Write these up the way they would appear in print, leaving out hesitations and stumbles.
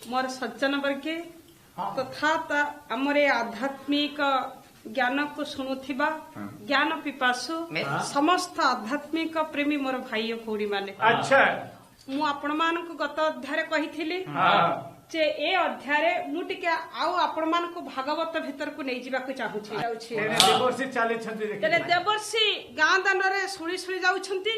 मोर सज्जन वर्गे तथा आमर आध्यात्मिक ज्ञान को शुणुथिबा ज्ञान पिपासु समस्त आध्यात्मिक प्रेमी मोर भाई भौणी माने अच्छा मु आपण मानक गत अध्याय कहिथिली जे ए अध्याय मु टिके आउ आपण मानक भागवत भीतर को नै जिबा को चाहूछि देवर्षि चाली छथि तेरे देवर्षि गां दानरे सुनी सुनी जाउछंती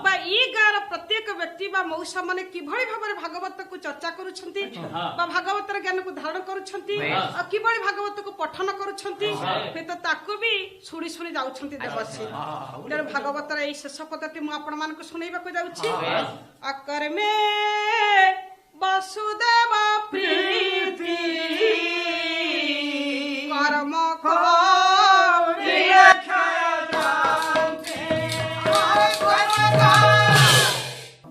बा ई गार प्रत्येक व्यक्ति बा मौसा माने किभଳି भाबरे भागवत को चर्चा करूछंती बा भागवतर ज्ञान को धारण करूछंती आ किभଳି भागवत को पठन करूछंती हे तो ताको भी सुनी सुनी जाउछंती देवर्षि तेरे भागवतर ए शेष पदति मु आपण मानक सुनैबा को जाउछि आकर में वसुदेव प्रीति कर्म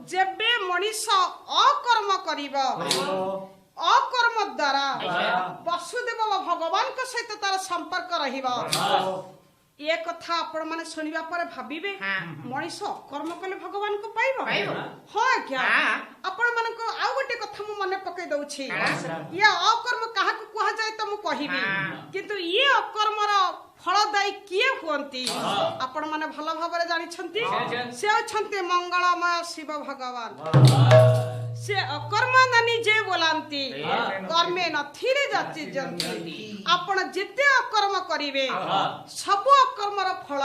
जेबे मनीष अकर्म करिब अकर्म द्वारा वसुदेव भगवान को सहित तार संपर्क रहिबा ये कथा आपण माने सुनिबा पर भाबिबे मनीष कर्म कले भगवान को पाइबो हां क्या आपण माने को आ गोटे कथा मु मने पकई दउछि ये अकर्म काहा को कहा जाय त मु कहिबी किंतु ये अकर्मर फलदायी किए हुअंती आपण माने भलो भाबरे जानि छंती से अछंती मंगलमय शिव भगवान से अकर्म नानी जे बोलांती कर्मे नथिरे जाति जंती आपण जेते अकर्म करिवे सब अकर्मर फल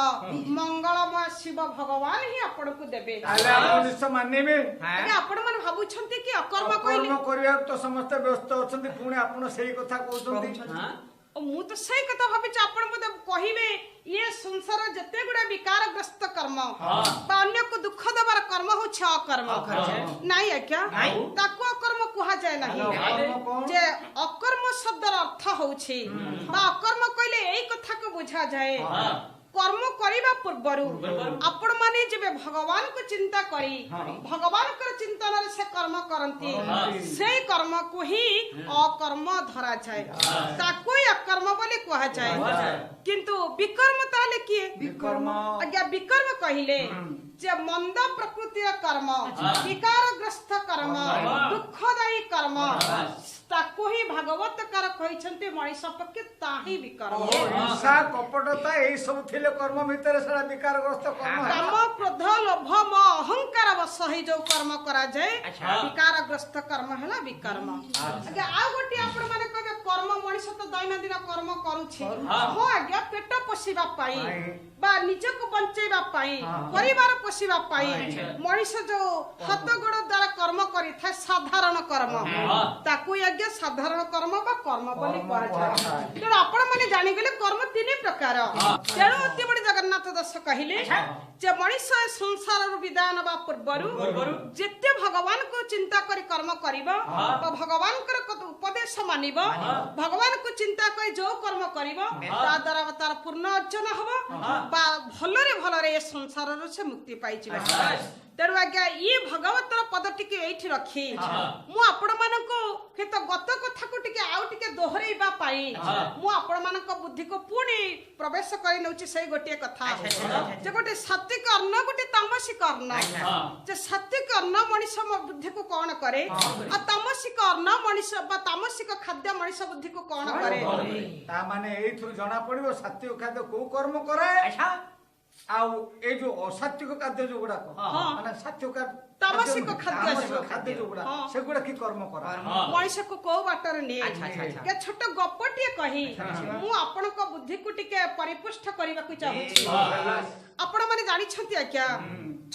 मंगलमय शिव भगवान ही आपण को देबे आले आपण निश्चय मानिबे आगे आपण मन भाबु छंती कि अकर्म कइले कर्म करिया तो समस्त व्यस्त अछंती पुणे आपण सेही कथा कहउछंती मु तो सही कथा भाबि छ आपण मते कहिबे ये संसार जते गुडा विकारग्रस्त कर्म बा अन्य को दुख देबार कर्म हो छ अकर्म नाही है क्या ताको अकर्म कुहा जाय नाही जे अकर्म शब्दर अर्थ होछि बा अकर्म कइले एई कथा को बुझा जाय कर्म करिबा पूर्वरु आपण माने जेबे भगवान को चिंता करी भगवान कर चिंतन रे से कर्म करंती से कर्म को ही अकर्म धरा जाय ताको अकर्म बोले कहा जाय किंतु विकर्म ताले किए विकर्म आज्ञा विकर्म कहिले जे मंद प्रकृतिर कर्म विकारग्रस्त कर्म दुखदायी कर्म ताको ही भागवत कार कहिसंते मनीष पक्के ताही विकर्म हिंसा कपटता एई सब थिले कर्म भीतर सारा विकारग्रस्त कर्म है काम क्रोध लोभ मोह अहंकार वश ही जो कर्म करा जाय विकारग्रस्त कर्म हैला विकर्म आगे आ गोटी आपण माने कहबे कर्म मनीष तो दैनंदिन कर्म करूछि हो आज्ञा पेट पोषिबा पाई बा निज को बंचैबा पाई परिवार पोषिबा पाई मनीष जो हाथ गोड़ द्वारा कर्म करि था साधारण कर्म ताकू आज्ञा साधारण कर्म बा कर्म बोली कहा जाय तेणु आपण माने जानि गेले कर्म तीन प्रकार तेणु अति बड़ी जगन्नाथ दास कहिले जे मनीष संसार विधान बा पूर्वरु जेते भगवान को चिंता करी कर्म करिबो तो भगवान कर उपदेश मानिबो भगवान को चिंता करी जो कर्म करिबो ता द्वारा तार पूर्ण अर्जन हबो बा भलरे ए संसार रो से मुक्ति पाई जिबो तेणु आज्ञा ये भगवतर पद टिके एठी रखी मु आपण मानको हेत गत कथा को टिके आउ टिके दोहरेबा पाई मु आपण मानको बुद्धि को पुणी प्रवेश करि नउची सही गोटे कथा जे गोटे सात्विक अन्न गोटे तामसिक अन्न जे सात्विक अन्न मनीष बुद्धि को कोन करे आ तामसिक अन्न मनीष बा तामसिक खाद्य मनीष बुद्धि को कोन करे ता माने एथु जणा पड़िबो सात्विक खाद्य को कर्म करे आउ ए जो असात्विक खाद्य जो गुडा माने सात्विक तामसिक खाद्य जो गुडा से गुडा की कर्म करा मनीष को को बाटर ने के छोट गपटिए कही मु आपण को बुद्धि को टिके परिपुष्ट करबा को चाहूछी आपण माने जानि छथि आज्ञा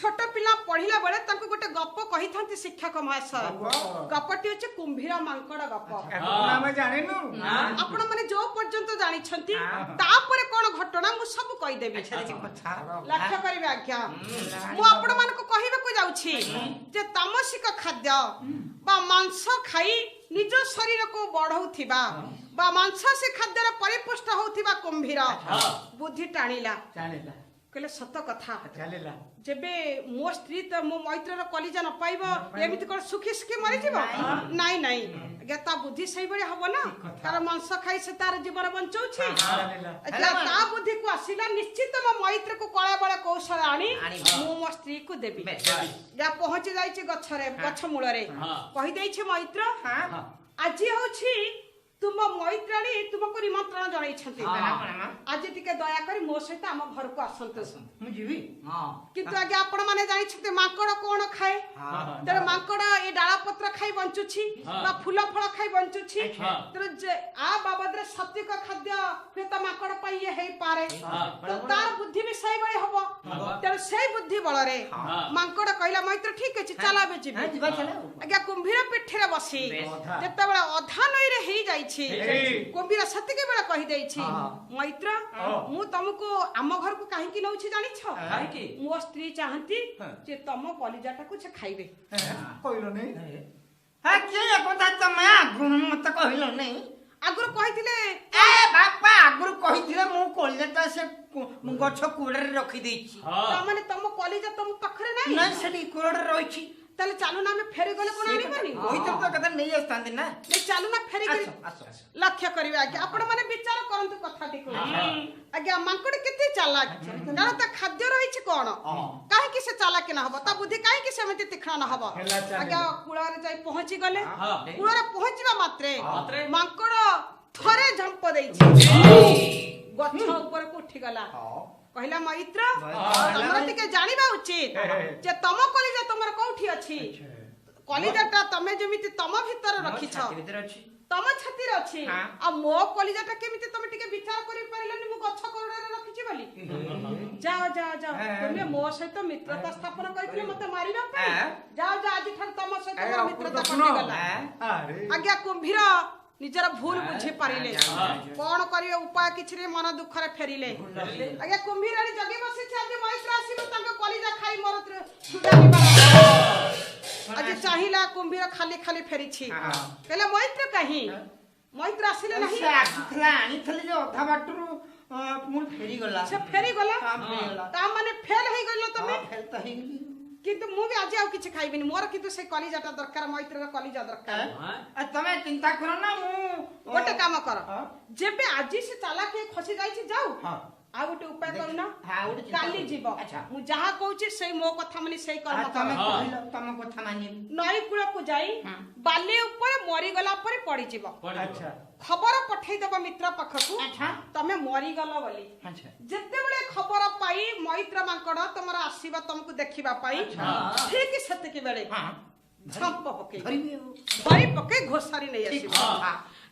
छोट पिला पढिला बेले तांको गोटे गप कहि थांती शिक्षक महाशय गपटी होचे कुंभीर मांकड़ गप नाम जानिनु आपण माने जो पर्यंत जानि छथि तापरे कोन घटना मु सब कहि देबी लक्ष्य करिवे आज्ञा मु आपण मान को कहिबा को जाउछी जे तामसिक खाद्य बा मांस खाई निज शरीर को बढ़ौथिबा बा मांस से खाद्य रे परिपुष्ट होथिबा कुंभीर बुद्धि टाणिला कहले सत कथा जेबे मो स्त्री त मो मैत्र रो कलिजा न पाइबो एमिति कोन सुखी सुखी मरि जीवो नाही नाही ता बुद्धि सही बड़ी हबो ना तार मांस खाई से तार जीवन बंचौछि ता बुद्धि को आसिला निश्चित मो मैत्र को कळा बळे कौशल आनी मो मो स्त्री को देबी या पहुंच जाई छि गछरे गछ मूल रे कहि देइ छि मैत्र ଆଜି ହଉଛି ତୁମ ମୈତ୍ରାଣୀ ତୁମକୁ ନିମନ୍ତ୍ରଣ ଜଣାଇଛନ୍ତି ଆଜି ଟିକେ ଦୟାକରି ମୋ ସହିତ ଆମ ଘରକୁ ଆସନ୍ତୁ। ମୁଁ ଯିବି। କିନ୍ତୁ ଆଜ୍ଞା ଆପଣ ମାନେ ଜାଣିଛନ୍ତି ମାଙ୍କଡ କଣ ଖାଏ? ତେଣୁ ମାଙ୍କଡ ଏ ଡାଳ ପତ୍ର ଖାଇ ବଞ୍ଚୁଛି ବା ଫୁଲ ଫଳ ଖାଇ ବଞ୍ଚୁଛି। ତେଣୁ ଆ ବାବଦରେ ସାତ୍ବିକ ଖାଦ୍ୟ ହୁଏତ ମାଙ୍କଡ ପାଇଁ ଇଏ ହେଇପାରେ, ତ ତାର ବୁଦ୍ଧି ବି ସେଇଭଳି ହବ। ତେଣୁ ସେଇ ବୁଦ୍ଧି ବଳରେ ମାଙ୍କଡ କହିଲା ମୈତ୍ର ଠିକ ଅଛି ଚାଲ ଆମେ ଯିବୁ। ଆଜ୍ଞା କୁମ୍ଭୀର ପିଠିରେ ବସି ଯେତେବେଳେ ଅଧା ନଈରେ ହେଇଯାଇଛି କୁମ୍ଭୀର ସେତିକି ବେଳେ କହିଦେଇଛି ମୈତ୍ର ମୁଁ ତମକୁ ଆମ ଘରକୁ କାହିଁକି ନଉଛି ଜାଣିଛ? ମୋ ସ୍ତ୍ରୀ ଚାହାନ୍ତି ଯେ ତମ କଲିଜାଟାକୁ ସେ ଖାଇବେ। କହିଲନି ତମେ ଆଗରୁ ମତେ କହିଲ ନାଇଁ? ଆଗରୁ କହିଥିଲେ ବାପା ଆଗରୁ କହିଥିଲେ ମୁଁ କଲିଜାଟା ସେ ଗଛ କୁଡ଼ରେ ରଖିଦେଇଛି। ତାମାନେ ତମ କଲିଜା ତମ ପାଖରେ ନାହିଁ? ନାଇଁ ସେଠି କୁଡ଼ରେ ରହିଛି। ତାହେଲେ ଚାଲୁନା ଆମେ ଫେରିଗଲେ କଣ ଆଣିବନି? କଥା ନେଇ ଆସିଥାନ୍ତି ନା। ଚାଲୁନା ଫେରିଗଲେ ଲକ୍ଷ୍ୟ କରିବେ। ଆଜ୍ଞା ଆପଣ ମାନେ ବିଚାର କରନ୍ତୁ କଥାଟିକୁ। ଆଜ୍ଞା ମାଙ୍କଡ କେତେ ଚାଲାକ, କାରଣ ତା ଖାଦ୍ୟ ରହିଛି କଣ, କାହିଁକି ସେ ଚାଲାକ ନ ହବ, ତା ବୁଦ୍ଧି କାହିଁକି ସେମିତି ତୀକ୍ଷ୍ଣ ନ ହବ? ଆଜ୍ଞା କୂଳରେ ଯାଇ ପହଞ୍ଚି ଗଲେ। କୂଳରେ ପହଞ୍ଚିବା ମାତ୍ରେ ମାଙ୍କଡ ଥରେ ଝମ୍ପ ଦେଇଛି, ଗଛ ଉପରକୁ ଉଠିଗଲା। କହିଲା ମୈତ୍ର ତମର ଟିକେ ଜାଣିବା ଉଚିତ ଯେ ତମ କଲିଜା ତମର କୋଉଠି ଅଛି। କଲିଜାଟା ତମେ ଯେମିତି ତମ ଭିତରେ ରଖିଛ ତମ ଛାତିରେ ଅଛି, ଆଉ ମୋ କଲିଜାଟା କେମିତି ତମେ ଟିକେ ବିଚାର କରିପାରିଲନି ମୁଁ ଗଛ କୋଡ଼ରେ ରଖିଛି ବୋଲି। ଯାଅ ଯାଅ ଯାଅ ତୁମେ ମୋ ସହିତ ମିତ୍ରତା ସ୍ଥାପନ କରିଥିଲେ ମତେ ମାରିବା ପାଇଁ। ଯାଅ ଯାଅ ଆଜି ଠାରୁ ତମ ସହିତ ମୋର ମିତ୍ରତା କଟିଗଲା। ଆଜ୍ଞା କୁମ୍ଭୀର ନିଜର ଭୁଲ ବୁଝି ପାରିଲେ, କଣ କରିବେ ଉପାୟ କିଛି ରେ ମନ ଦୁଃଖରେ ଫେରିଲେ। ଆଜ୍ଞା କୁମ୍ଭୀରାଣୀ ଜଗି ବସିଛି ଆଜି ମୈତ୍ର ଆସିବ ତାଙ୍କ କଲିଜା ଖାଇ ମୋର ଆଜି ଚାହିଁଲା କୁମ୍ଭୀର ଖାଲି ଖାଲି ଫେରିଛି। କହିଲେ ମୈତ୍ର କାହିଁ? ମୈତ୍ର ଆସିଲେ ନାହିଁ। ଆଣିଥିଲି ଯେ ଅଧା ବାଟରୁ ଫେରିଗଲା। ସେ ଫେରିଗଲା ତା ମାନେ ଫେଲ ହେଇଗଲ ତମେ। କିନ୍ତୁ ମୁଁ ବି ଆଜି ଆଉ କିଛି ଖାଇବିନି, ମୋର କିନ୍ତୁ ସେ କଲିଜାଟା ଦରକାର, ମୈତ୍ରର କଲିଜା ଦରକାର। ତମେ ଚିନ୍ତା କର ନା, ମୁଁ ଗୋଟେ କାମ କର, ଯେବେ ଆଜି ସେ ଚାଲାକ ଖସି ଯାଇଛି ଯାଉ ଆଉ ଗୋଟେ ଉପାୟ କରୁନ, କାଲି ଯିବ। ମୁଁ ଯାହା କହୁଛି ସେଇ ମୋ କଥା ମାନି ସେଇ କର୍ମ ତମ କଥା ମାନିବି। ନଈ କୂଳକୁ ଯାଇ ବାଲି ଉପରେ ମରିଗଲା ପରେ ପଡିଯିବ। ଖବର ପଠେଇଦବ ମିତ୍ର ପାଖକୁ ତମେ ମରିଗଲ ବୋଲି। ଯେତେବେଳେ ଖବର ପାଇ ମୈତ୍ର ମାଙ୍କଡ ତମର ଆସିବ ତମକୁ ଦେଖିବା ପାଇଁ, ଠିକ ସେତିକି ବେଳେ ଝମ୍ପ ପକେଇ ଧରି ପକେଇ ଘୋଷାରି ନେଇ ଆସିବ।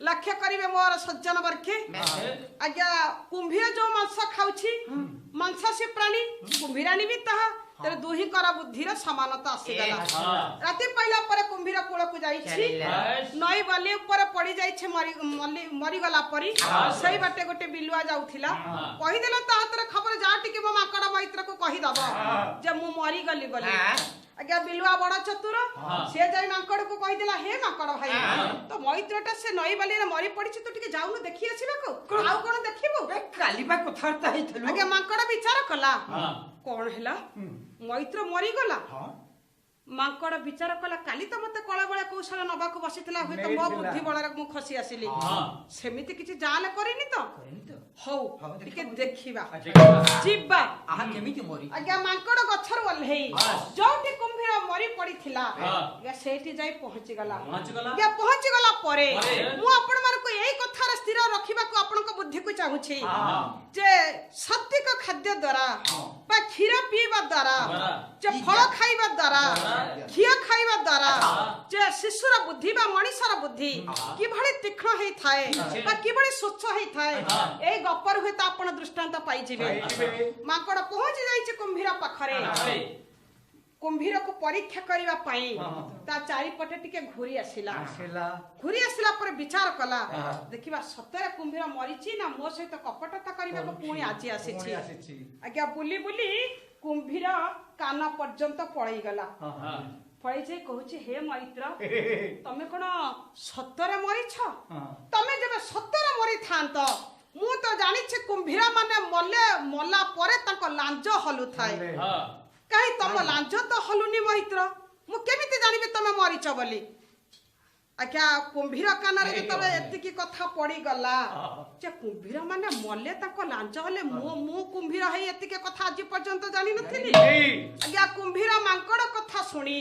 ଲକ୍ଷ୍ୟ କରିବେ ମୋର ସଜ୍ଜନ ବର୍ଗେ। ଆଜ୍ଞା କୁମ୍ଭୀର ଯୋଉ ମାଂସ ଖାଉଛି ମାଂସାଶୀ ପ୍ରାଣୀ, କୁମ୍ଭୀରାଣୀ ବି ତାହା, ତେଣୁ ଦୁହିଁଙ୍କର ବୁଦ୍ଧିର ସମାନତା ଆସିଗଲା। ରାତି ପାଇଲା ପରେ କୁମ୍ଭୀର କୂଳକୁ ଯାଇଛି, ନଈ ବାଲି ଉପରେ ପଡି ଯାଇଛି ମରିଗଲା ପରି। ସେଇ ବାଟେ ଗୋଟେ ବିଲୁଆ ଯାଉଥିଲା, କହିଦେଲା ତା ହାତରେ ଖବର ଯା ଟିକେ ମୋ ମାଙ୍କଡ ମୈତ୍ରକୁ କହିଦବ ଯେ ମୁଁ ମରିଗଲି ବୋଲି। ଆଜ୍ଞା ବିଲୁଆ ବଡ ଚତୁର, ସେ ଯାଇ ମାଙ୍କଡକୁ କହିଦେଲା ହେ ମାଙ୍କଡ ଭାଇ ତ ମୈତ୍ରଟା ସେ ନଈ ବାଲିରେ ମରି ପଡିଛି, ତୁ ଟିକେ ଯାଉନୁ ଦେଖି ଆସିବାକୁ। ଆଉ କଣ ଦେଖିବୁ, କାଲି ବା କଥାବାର୍ତ୍ତା ହେଇଥିଲୁ। ଆଜ୍ଞା ମାଙ୍କଡ ବିଚାର କଲା କଣ ହେଲା, ମୈତ୍ର ମରିଗଲା। ମାଙ୍କଡ ବିଚାର କଲା କାଲି ତ ମତେ କଳବଳେ କୌଶଳ ନବାକୁ ବସିଥିଲା, ହୁଏତ ମୋ ବୁଦ୍ଧି ବଳରେ ମୁଁ ଖସି ଆସିଲି, ସେମିତି କିଛି ଜାଲ କରିନି ତ। ହଉ ଟିକେ ଦେଖିବା ଯିବା। ଆଜ୍ଞା ମାଙ୍କଡ ଗଛରୁ ଓହ୍ଲେଇ ଯୋଉଠି କୁମ୍ଭୀର ମରି ପଡିଥିଲା ସେଇଠି ଯାଇ ପହଞ୍ଚିଗଲା। ପହଞ୍ଚିଗଲା ପରେ ମୁଁ ଆପଣ ମାନଙ୍କୁ ଏଇ କଥାରେ ସ୍ଥିର ରଖିବାକୁ ଆପଣଙ୍କ ବୁଦ୍ଧିକୁ ଚାହୁଁଛି ଯେ ସାତ୍ବିକ ଖାଦ୍ୟ ଦ୍ଵାରା ବା କ୍ଷୀର ପିଇବା ଦ୍ଵାରା, ଯେ ଫଳ ଖାଇବା ଦ୍ଵାରା, ଘିଅ ଖାଇବା ଦ୍ଵାରା ଯେ ଶିଶୁର ବୁଦ୍ଧି ବା ମଣିଷର ବୁଦ୍ଧି କିଭଳି ତୀକ୍ଷ୍ଣ ହେଇଥାଏ ବା କିଭଳି ସ୍ୱଚ୍ଛ ହେଇଥାଏ, ଏଇ ଗପର ହୁଏତ ଆପଣ ଦୃଷ୍ଟାନ୍ତ ପାଇଯିବେ। ମାଙ୍କଡ ପହଞ୍ଚି ଯାଇଛି କୁମ୍ଭୀର ପାଖରେ। କୁମ୍ଭୀରକୁ ପରୀକ୍ଷା କରିବା ପାଇଁ ତା ଚାରିପଟେ ଟିକେ ଘୁରି ଆସିଲା। ଘୁରି ଆସିଲା ପରେ ବିଚାର କଲା, ଦେଖିବା ସତରେ କୁମ୍ଭୀର ମରିଛି ନା ମୋ ସହିତ କପଟତା କରିବାକୁ ପୁଣି ଆଜି ଆସିଛି। ଆଜ୍ଞା ବୁଲି ବୁଲି କୁମ୍ଭୀର କାନ ପର୍ଯ୍ୟନ୍ତ ପଳେଇଗଲା। ପଳେଇ ଯାଇ କହୁଛି ହେ ମୈତ୍ର ତମେ କଣ ସତରେ ମରିଛ? ତମେ ଯେବେ ସତରେ ମରିଥାନ୍ତ ମୁଁ ତ ଜାଣିଛି କୁମ୍ଭୀର ମାନେ ମଲା ପରେ ତାଙ୍କ ଲାଞ୍ଜ ହଲୁଥାଏ, କାହିଁ ତମ ଲାଞ୍ଜ ତ ହଲୁନି ମୈତ୍ର, ମୁଁ କେମିତି ଜାଣିବି ତମେ ମରିଛ ବୋଲି। ଆଜ୍ଞା କୁମ୍ଭୀର କାନରେ ଯେତେବେଳେ ଏତିକି କଥା ପଡିଗଲା ଯେ କୁମ୍ଭୀର ମାନେ ମଲେ ତାଙ୍କ ଲାଞ୍ଜ ହଲେ, ମୁଁ କୁମ୍ଭୀର ହେଇ ଏତିକି କଥା ଆଜି ପର୍ଯ୍ୟନ୍ତ ଜାଣିନଥିଲି। ଆଜ୍ଞା କୁମ୍ଭୀର ମାଙ୍କଡ କଥା ଶୁଣି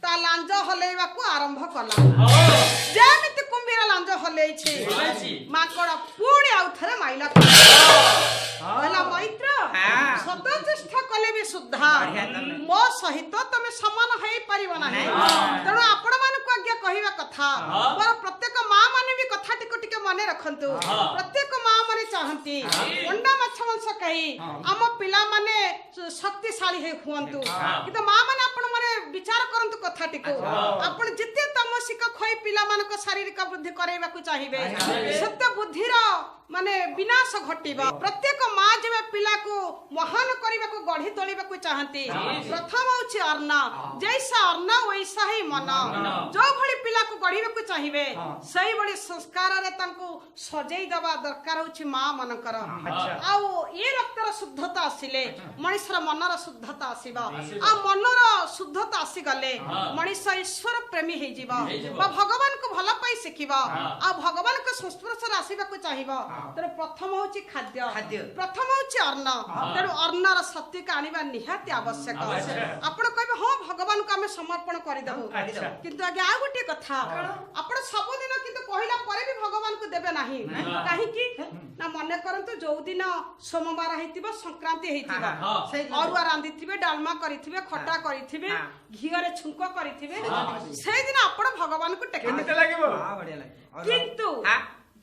ତା ଲାଞ୍ଜ ହଲେଇବାକୁ ଆରମ୍ଭ କଲା। ଯେମିତି परिबो नाही तेणु आपण मानक आज्ञा कहिबा कथा पर प्रत्येक मां माने भी कथा टिके मने रखंतु प्रत्येक मां माने चाहंती अंडा माछ मांस कहि हम पिला माने शक्तिशाली हे हुअंतु किंतु मां माने आपण माने विचार करंतु कथा टिको आपण जिते तमसिक खोई पिला मानक शारीरिक बुद्धि करेबा को चाहिबे सत्य बुद्धिर माने विनाश घटिबा प्रत्येक मां जेबे पिला को महान करिबा को गढ़ी तोलिबा को चाहंती प्रथम होछि अर्ना जैसा अर्ना वैसा ही मन जो भली पिला को गढ़ीबा को चाहिबे सही बड़ी संस्कार रे तांको सजेई दबा दरकार होछि मां मनकर आ ये रक्तर शुद्धता आसिले मनुष्यर मनर शुद्धता आसीबा आ मनर शुद्धता आसी गले मनुष्य ईश्वर प्रेमी हे जीवा बा भगवान को भला पाई सिखिबा आ भगवान को संस्पर्श रे आसीबा को चाहिबा तर प्रथम होछि खाद्य प्रथम होछि अन्न तेणु अन्नर सत्य का आनिबा निहाती आवश्यक आपण कहबे हां भगवान को हमें समर्पण करि दबो किंतु आगे आ गोटे कथा आपण सब दिन किंतु कहिला परे भी भगवान को देबे नाही काहे कि ना मने करंतु जो दिन सोमवार हेतिबो संक्रांति हेतिबो अरुआ रांधिथिबे डालमा करिथिबे खट्टा करिथिबे घिया रे छुंको करिथिबे सेहि दिन आपण भगवान को टेके केमिते लागिबो बढ़िया लागे किंतु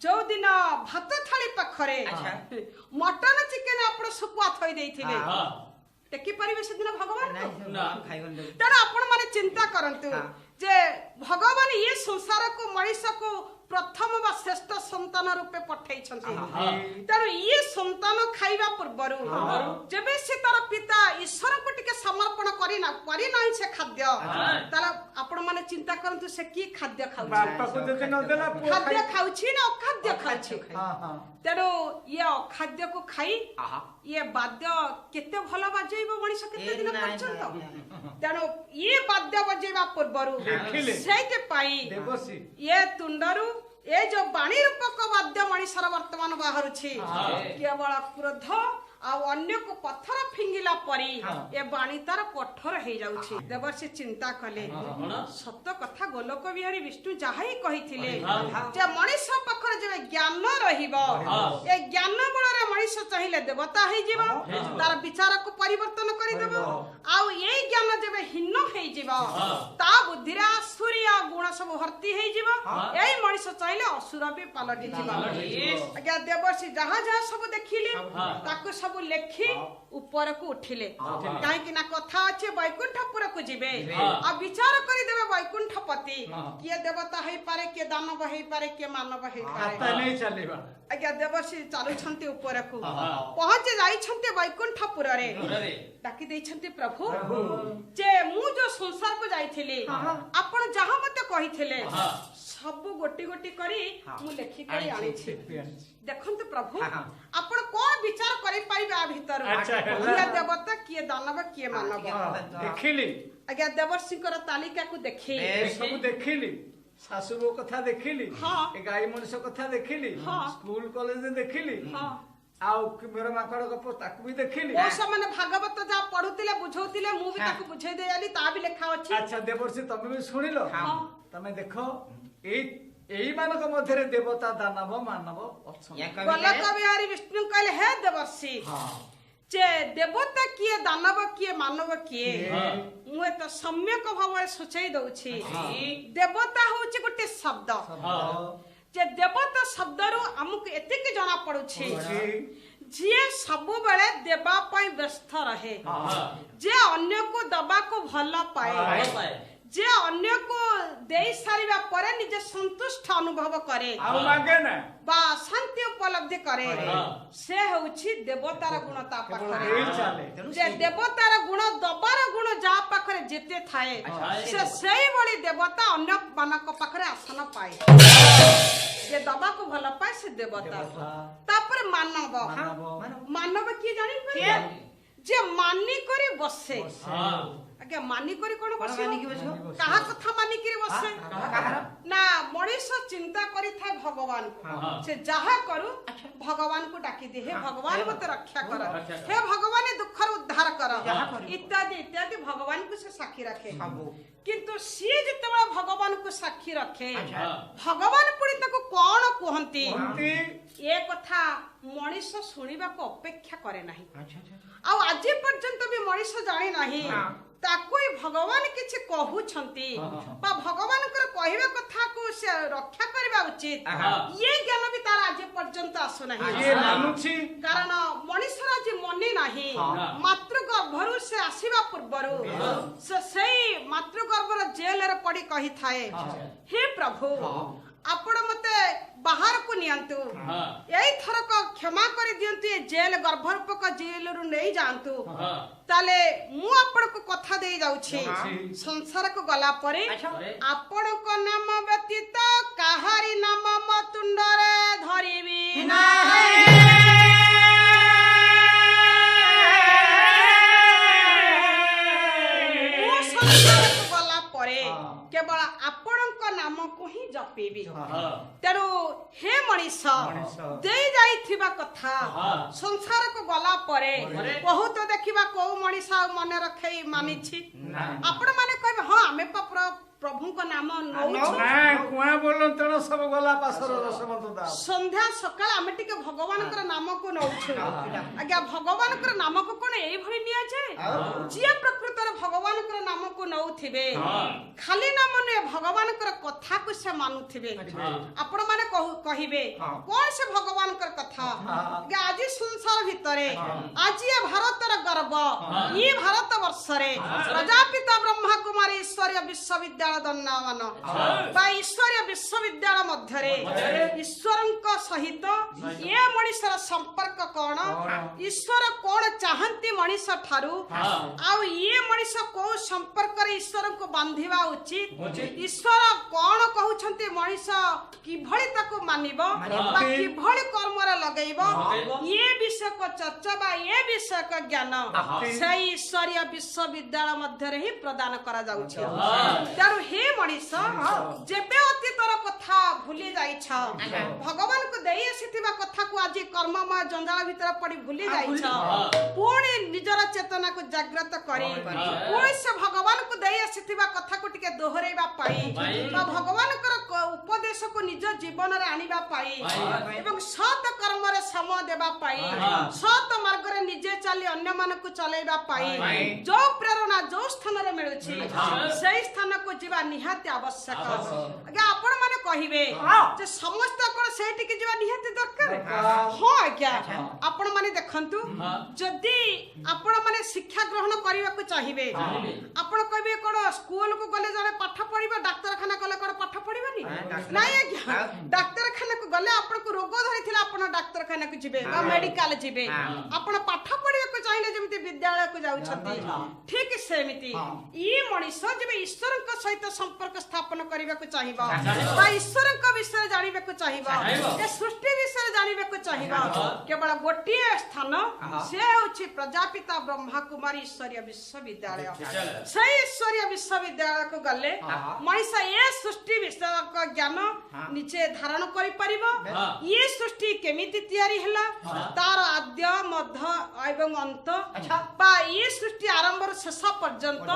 जो दिन भात थाली पाखरे मटन चिकेन आपण सुकुआ थई देइथिबे टेकी परिबे से दिन भगवान तेणु आपण माने चिंता करंतु जे भगवान ये संसार को मनुष्य को प्रथम व श्रेष्ठ संतान रूपे पठेई छथि तेणु ये संतान खाइबा पूर्वरु जेबे से तार पिता ईश्वर को टिके समर्पण करी नाही से खाद्य तार आपण माने चिंता करंतु से की खाद्य खाउ बापा को जति न देला खाद्य खाउछि ना अखाद्य खाउछि तेणु ये अखाद्य को खाई ये वाद्य केते भलो बजेइबो मनुष्य केते दिन पर्यंत तेणु ये वाद्य बजेइबा पूर्वरु सेते पाई देवसी ये तुंडरु ए जो बाणी रूपक वाद्य मनुष्यर वर्तमान बाहर केवल क्रोध आ अन्य को पत्थर फिंगिला परी ए बाणी तार कठोर हे जाउछि देवर्षि चिंता कले सत्य कथा गोलोक बिहारी विष्णु जाहाई कहिथिले जे मनुष्य पखर जे ज्ञान रहिबो ए ज्ञान बळ रे मनुष्य चाहिले देवता हे जीवो तार विचार को परिवर्तन करि देबो आ ए ज्ञान जेबे हिन्न हे जीवो ता बुद्धि रे आसुरिया गुण सब भर्ती हे जीवो एई मनुष्य चाहिले असुर भी पालटी जीवो आज्ञा देवर्षि जहा जहा सब देखिले ताको सब लेखी ऊपर को उठिले काहे कि ना कथा अछि वैकुंठपुर को जिबे आ विचार करि देबे वैकुंठपति के देवता हे पारे के दानव हे पारे के मानव हे पारे आता नहीं चलेबा आज्ञा देवर्षि चालू छंती ऊपर को पहुंच जाई छंती वैकुंठपुर रे डाकी देई छंती प्रभु जे मु जो संसार को जाईथिले आपण जहां मते कहिथिले सब गोटी गोटी करी मु लेखि करी आनी छी देखंतु प्रभु आपण कोन विचार करि पाइबे आ भीतर किए देवता किए दानव किए मानव देखिली आज्ञा देवर्षिकर तालिका को देखि सब देखिली सासु बो कथा देखिली ए गाई मनुष्य कथा देखिली स्कूल कॉलेज देखिली आउ मेरा माकड़ गप ताकू भी देखिली ओ समान भागवत जा पढुतिले बुझौतिले मु भी ताकू बुझै दे आली ता भी लेखा अछि अच्छा देवर्षि तमे भी सुनिलो तमे देखो एई मानक मध्यरे देवता दानव मानव अछन गोलोक बिहारी विष्णु कहले हे देवर्षि जे देवता किए दानव किए मानव किए मु तो सम्यक भाव सोचै दउछि देवता होछि गोटे शब्द जे देवता शब्द रु हमकु एतिक जाना पड़ुछि जे सब बेले देबा पई व्यस्त रहे जे अन्य को दबा को भला पाए जे अन्य को देई सारिबा परे निजे संतुष्ट अनुभव करे आ मागे ना बा शांति उपलब्धि करे से होछि देवतार गुण ता पाखरे जे देवतार गुण दबार गुण जा पाखरे जेते थाए से सेही बळी देवता अन्य मानक पाखरे आसन पाए जे दबा को भला पाए से देवता तापर मानव की जानि के जे मानी करी बसे आगे मानी करी कोन बसे कहा कथा मानी करी बसे ना मनुष्य चिंता करी थाए भगवान को से जहा करू भगवान को डाकी दे हे भगवान मते रक्षा कर हे भगवान दुखर उद्धार कर इत्यादि इत्यादि भगवान को से साक्षी रखे किंतु सी जतबा भगवान को साक्षी रखे भगवान पुणी ताको कोन कहंती ए कथा मनीष शुणा को अपेक्षा करे नहीं आउ आज पर्यंत भी मनीष जानी नहीं ताकू भगवान किछि कहउछंती बा भगवान कर कहबे कथा को से रक्षा करबा उचित ये ज्ञान भी तार आज पर्यंत आसु नहीं ये मानुछि कारण मनीषर जे मने नाही मातृगर्भरु से आसीबा पूर्वरु से मातृगर्भर जेल रे पड़ी कहि थाए हे प्रभु आपण मते बाहर को नियंतु यही थरक क्षमा कर दियंतु ये जेल गर्भरूपक जेल रु नहीं जानतु ताले मु आपण को कथा दे जाउछि संसार को गला परे आपण को नाम व्यतीत काहारी नाम मतुंड रे धरिबी नाही मु संसार को गला परे केवल आपणक नाम को ही जपेबी तेणु हे मनीष दे जाइथिबा कथा संसार को गला परे बहुत देखिबा को मनीष मन रखे मानिछि आपण माने कहबे हां हमें प्रभु को नाम नौछु ना कुआ बोलन तण सब गला पासर रसमत दा संध्या सकाळ आमे टिके भगवान कर नाम को नौछु आज्ञा भगवान कर नाम को कोन एई भली निया जाय जिया प्रकृत रे भगवान कर नाम को नौथिबे खाली नाम ने भगवान कर कथा को से मानुथिबे आपण माने कहिबे कोन से भगवान कर कथा आज्ञा आज संसार भितरे आज ये भारत र गर्व ई भारत वर्ष रे प्रजापिता ब्रह्मा कुमारी ईश्वरीय विश्वविद्यालय दन्नावन बा ईश्वरीय विश्वविद्यालय मध्यरे ईश्वरंक सहित ये मनीषर संपर्क कोन ईश्वर कोन चाहंती मनीष ठारू आ ये मनीष को संपर्क रे ईश्वर को बांधिबा उचित ईश्वर कोन कहउछंती मनीष किभଳି ताको मानिबो बा किभଳି कर्म रे लगेइबो ये विषय को चर्चा बा ये विषय को ज्ञान से ईश्वरीय विश्वविद्यालय मध्यरे ही प्रदान करा जाउछि तारु हे मनीष जेबे अतीतर कथा भूली जाइछ भगवान को देई आसीथिबा कथा को आज कर्ममय जंजाल भीतर पड़ी भूली जाइछ पुणी निजर चेतना को जागृत करी पुणी से भगवान को देई आसीथिबा कथा को टिके दोहरेबा पाई बा भगवान कर उपदेश को निज जीवन रे आनिबा पाई एवं सत कर्म रे समय देबा पाई सत मार्ग रे निजे चली अन्य मान को चलेबा पाई जो प्रेरणा जो स्थान रे मिलुछि सेही स्थान को जीवा निहाती आवश्यक आज्ञा आपण माने कहिबे जे समस्त कोन सेठी के जीवा निहाती दरकार हां आज्ञा आपण माने देखंतु जदी आपण माने शिक्षा ग्रहण करिवा को चाहिबे आपण कहबे कोन स्कूल को गले जने पाठ पढिबा डाक्टर खाना गले कोन पाठ पढिबानी नाही आज्ञा डाक्टर खाना को गले आपण को रोग धरिथिला आपण डाक्टर खाना को जिबे बा मेडिकल जिबे आपण पाठ पढिबा को चाहिले जेमिति विद्यालय को जाउ छथि ठीक सेमिति ई मनीष जेबे ईश्वर का सहित संपर्क स्थापन करबा को चाहिबा बा ईश्वर का विषय जानिबा को चाहिबा ए सृष्टि विषय जानिबा को चाहिबा केवल गोटिए स्थान से होछि प्रजापिता ब्रह्मा कुमारी ईश्वरीय विश्वविद्यालय से ईश्वरीय विश्वविद्यालय को गले मनीष ए सृष्टि विषय का ज्ञान नीचे धारण करि परिबो ये सृष्टि केमिति तयारी हला तार आद्य मध्य एवं अंत बा ये सृष्टि आरंभ र शेष पर्यंत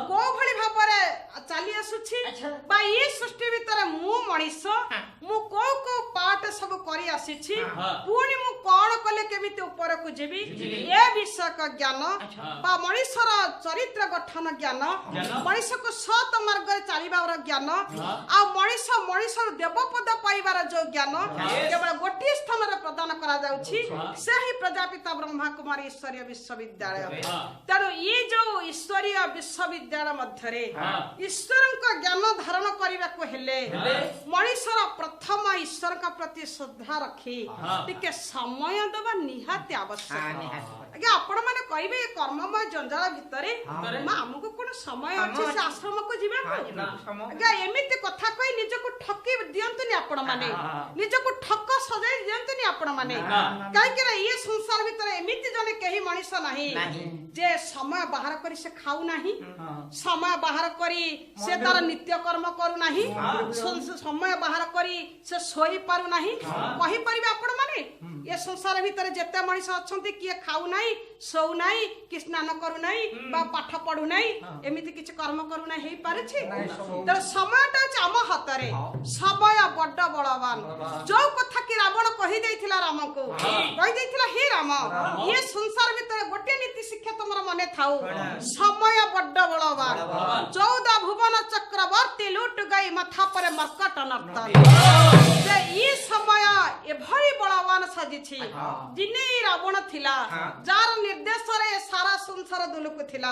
को भली भाबरे चाली आसुछि बा ये सृष्टि भीतर मु मनीष मु को पाठ सब करी आसीछि पुनी मु कोन कले केमिति ऊपर को जेबी ए विषय का ज्ञान बा मनीषर चरित्र गठन ज्ञान मनीष को सत मार्ग रे चालिबार ज्ञान आ मनीष देवपद पाइबार जो ज्ञान केवल गोटी स्थान रे प्रदान करा जाउछि सेही प्रजापिता ब्रह्मा कुमारी ईश्वरीय विश्वविद्यालय तेणु ये जो ईश्वरीय विश्वविद्यालय मध्यरे ईश्वर का ज्ञान धारण करने को हेले मनीषर प्रथम ईश्वर का प्रति श्रद्धा रखी टिके समय दबा निहाती आवश्यक आज्ञा आपण माने कहबे कर्ममय जंजाल भितरे हमको कोन समय अछि से आश्रम को जीवा आज्ञा एमिति कथा कहि निज को ठकी दियंतुनी आपण माने निज को ठक सजाई दियंतुनी आपण माने काहे कि ये संसार भितरे एमिति जने केही मनीष नाही जे समय बाहर करी से खाऊ नाही समय बाहर करी से तार नित्य कर्म करू नाही समय बाहर करी से सोई पारू नाही कहि परिबे आपण माने ये संसार भितरे जेते मनीष अछंती किए खाऊ नाही ଶୋଉ ନାହିଁ କି ସ୍ନାନ କରୁନାହିଁ ବା ପାଠ ପଢୁନାହିଁ ଏମିତି କିଛି କର୍ମ କରୁନାହିଁ ହେଇପାରୁଛି। ତେଣୁ ସମୟଟା ଅଛି ଆମ ହାତରେ। ସମୟ ବଡ ବଳବାନ। ଯୋଉ କଥା କି ରାବଣ କହିଦେଇଥିଲା ରାମକୁ, କହିଦେଇଥିଲା ହେ ରାମ ଇଏ ସଂସାର ଭିତରେ ଗୋଟିଏ ନୀତି ଶିକ୍ଷା ତମର ମନେ ଥାଉ, ସମୟ ବଡ ବଳବାନ। 14 ଭୁବନ ଚକ୍ରବର୍ତ୍ତୀ ଲୁଟ ଗାଇ ମାଥା ପରେ ମର୍କଟ ନର୍ତ୍ତନ। ଯେ ଇ ସମୟ ଏଭଳି ବଳବାନ ସାଜିଛି। ଦିନେ ରାବଣ ଥିଲା ଯାର ନିର୍ଦ୍ଦେଶରେ ସାରା ସଂସାର ଦୁଲୁକୁଥିଲା।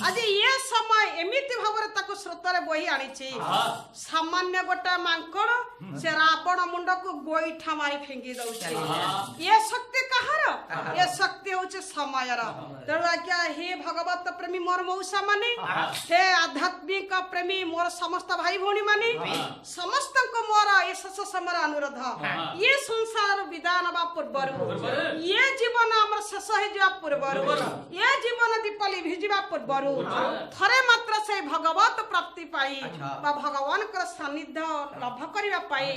ଆଜି ଏ ସମୟ ଏମିତି ଭାବରେ ତାକୁ ସ୍ରୋତରେ ବୋହି ଆଣିଛି। ସାମାନ୍ୟ ଗୋଟେ ମାଙ୍କଡ ସେ ରାବଣ ମୁଣ୍ଡକୁ ଗୋଇଠା ମାରି ଫିଙ୍ଗି ଦଉଛି। ଏ ଶକ୍ତି କାହାର? ଏ ଶକ୍ତି ହଉଛି ସମୟର। ତେଣୁ ଆଜ୍ଞା ହେ ଭଗବତ ପ୍ରେମୀ ମୋର ମଉସା ମାନେ, ହେ ଆଧ୍ୟାତ୍ମିକ ପ୍ରେମୀ ମୋର ସମସ୍ତ ଭାଇ ଭଉଣୀ ମାନେ, ସମସ୍ତଙ୍କୁ ମୋର ଏ ଶେଷ ସମୟର ଅନୁରୋଧ। ଏ ସଂସାର ବିଦାୟ ନେବା ପୂର୍ବରୁ, ଏ ଜୀବନ ଆମର ଶେଷ ହେଇଯିବା ପୂର୍ବରୁ, ଏ ଜୀବନ ଦୀପ ଲିଭିଯିବା ପୂର୍ବରୁ ଥରେ ମାତ୍ର ସେଇ ଭଗବତ ପ୍ରାପ୍ତି ପାଇଁ ବା ଭଗବାନଙ୍କର ସାନ୍ନିଧ୍ୟ ଲାଭ କରିବା ପାଇଁ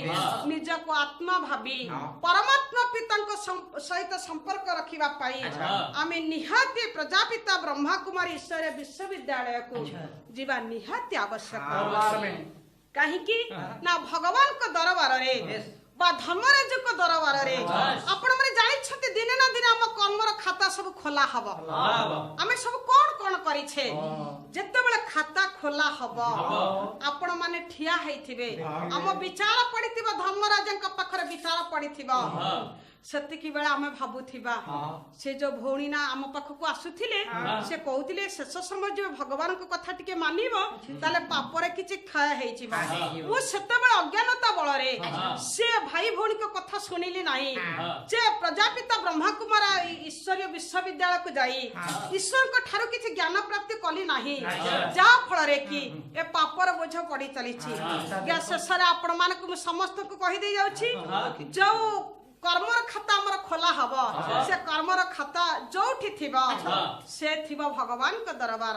ନିଜକୁ ଆତ୍ମା ଭାବି ପରମାତ୍ମା ପିତାଙ୍କ ସହିତ ସମ୍ପର୍କ ରଖିବା ପାଇଁ ଆମେ ନିହାତି ପ୍ରଜାପିତା ବ୍ରହ୍ମାକୁମାରୀ ଈଶ୍ୱର ବିଶ୍ୱବିଦ୍ୟାଳୟକୁ ଯିବା ନିହାତି ଆବଶ୍ୟକ। କାହିଁକି ନା ଭଗବାନଙ୍କ ଦରବାରରେ ବା ଧର୍ମରାଜଙ୍କ ଦରବାରରେ ଆପଣ ମାନେ ଜାଣିଛନ୍ତି ଦିନେ ନା ଦିନେ ଆମ କର୍ମର ଖାତା ସବୁ ଖୋଲା ହବ। ଆମେ ସବୁ କଣ କଣ କରିଛେ ଯେତେବେଳେ ଖାତା ଖୋଲା ହବ ଆପଣ ମାନେ ଠିଆ ହେଇଥିବେ, ଆମ ବିଚାର ପଡିଥିବ, ଧର୍ମରାଜଙ୍କ ପାଖରେ ବିଚାର ପଡିଥିବ। ସେତିକି ବେଳେ ଆମେ ଭାବୁଥିବା ସେ ଯୋଉ ଭଉଣୀ ନା ଆମ ପାଖକୁ ଆସୁଥିଲେ ସେ କହୁଥିଲେ ଶେଷ ସମୟ ଯୋଉ ଭଗବାନଙ୍କ କଥା ଟିକେ ମାନିବ ତାହେଲେ ପାପରେ କିଛି କ୍ଷୟ ହେଇଯିବ। ମୁଁ ସେତେବେଳେ ଅଜ୍ଞାନତା ବଳରେ ସେ ଭାଇ ଭଉଣୀଙ୍କ କଥା ଶୁଣିଲି ନାହିଁ। ଯେ ପ୍ରଜାପିତା ବ୍ରହ୍ମାକୁମାର ଈଶ୍ୱରୀୟ ବିଶ୍ୱବିଦ୍ୟାଳୟକୁ ଯାଇ ଈଶ୍ୱରଙ୍କ ଠାରୁ କିଛି ଜ୍ଞାନ ପ୍ରାପ୍ତି କଲି ନାହିଁ, ଯାହା ଫଳରେ କି ଏ ପାପର ବୋଝ ପଡି ଚାଲିଛି। ଶେଷରେ ଆପଣ ମାନଙ୍କୁ ମୁଁ ସମସ୍ତଙ୍କୁ କହିଦେଇ ଯାଉଛି, ଯୋଉ कर्मर खाता हमर खोला हब से कर्मर खाता जोठी थिबा से थिबा भगवान का दरबार।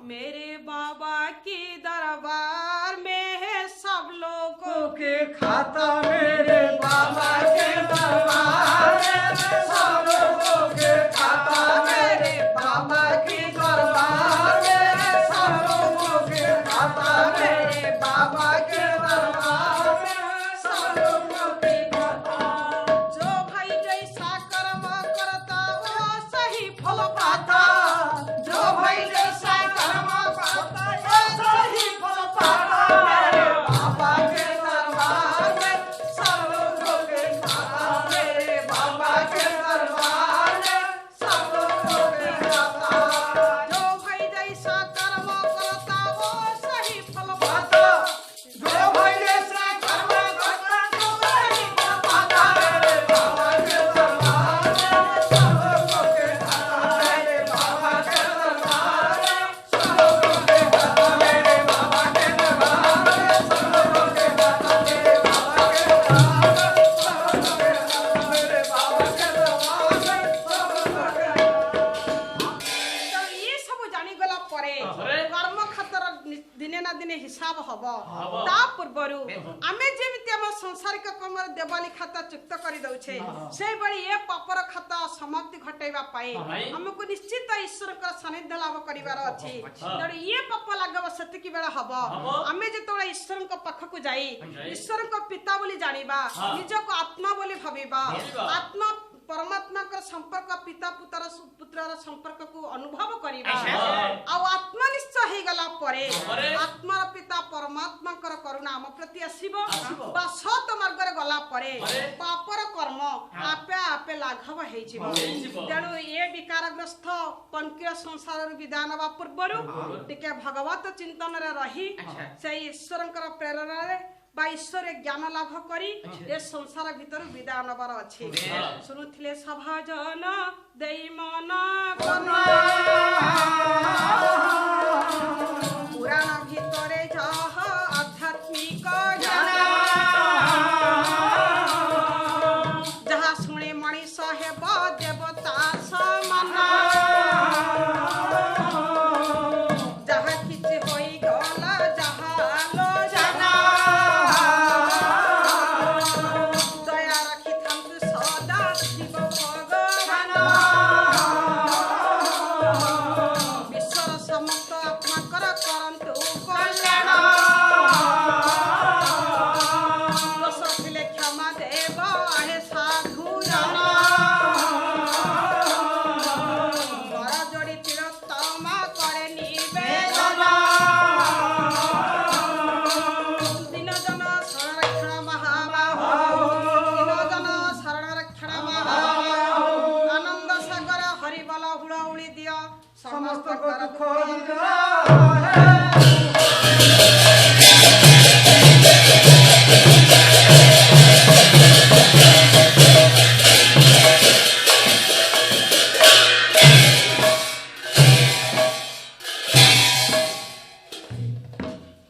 मेरे बाबा की दरबार में है सब लोगों के खाता, मेरे बाबा के दरबार में सब लोगों के खाता, मेरे बाबा की दरबार में सब लोगों के खाता, मेरे बाबा के दरबार में सब लोगों के खाता। जो भाई जैसा कर्म करता वो सही फल पाता, जो भाई जैसा कर्म करता वो सही फल पाता, मेरे बाबा के दरबार में सब लोगों के खाता, मेरे बाबा के दरबार में सब लोगों के खाता। जो भाई जैसा कर्म करता वो सही फल पाता, जो भाई जैसा कर्म करता वो सही फल पाता, मेरे बाबा के दरबार में सब लोगों के खाता, मेरे बाबा के दरबार में सब लोगों के खाता, मेरे बाबा के दरबार में सब लोगों के खाता, मेरे बाबा के दरबार में सब लोगों के खाता, मेरे बाबा के दरबार में सब लोगों के। तो ये सब जानी गला परे कर्म खातर दिने ना दिने हिसाब हबो। ता पूर्वरु आमे जेमिति हम संसारिक कर्मर देवाली खाता चुक्त करि दउछे सेहि बळी ए पापर खाता समाप्ति घटाइबा पाए हमको निश्चित ईश्वर का सानिध्य लाभ करिवार अछि। तड़ी ये पाप लागब सतिकी बेला हबो आमे जेतोळे ईश्वर को पाख को जाई ईश्वर को पिता बोली जानिबा, निज को आत्मा बोली भाबिबा, आत्मा परमात्मा का संपर्क पिता पुत्र संपर्क को अनुभव करिबा आ आत्मनिश्चय हे गला परे आत्मार पिता परमात्मा कर करुणा हम प्रति आसीबो बा सत मार्ग रे गला परे पापर कर्म आपे आपे लाघव हे जिवो। तेणु ए विकारग्रस्त पंक्य संसार विधान बा पूर्वरु टिके भगवत चिंतन रे रही से ईश्वरकर प्रेरणा रे बा ईश्वर ज्ञान लाभ करी ए संसार भीतर विदाय नबार अछि। सुनुथिले सभाजन देई मन पुराण भीतरे जह आध्यात्मिक ज्ञान जहा शुणे मनीष हेब देवता समान, जहा किछि होई गला जहा आलोचना दया रखी थांतु सदा शिव भगवान। ଜଙ୍ଗଲ ହୁଳ ଉଳି ଦିଅ ସମସ୍ତଙ୍କ ଦୁଃଖ ଦୂର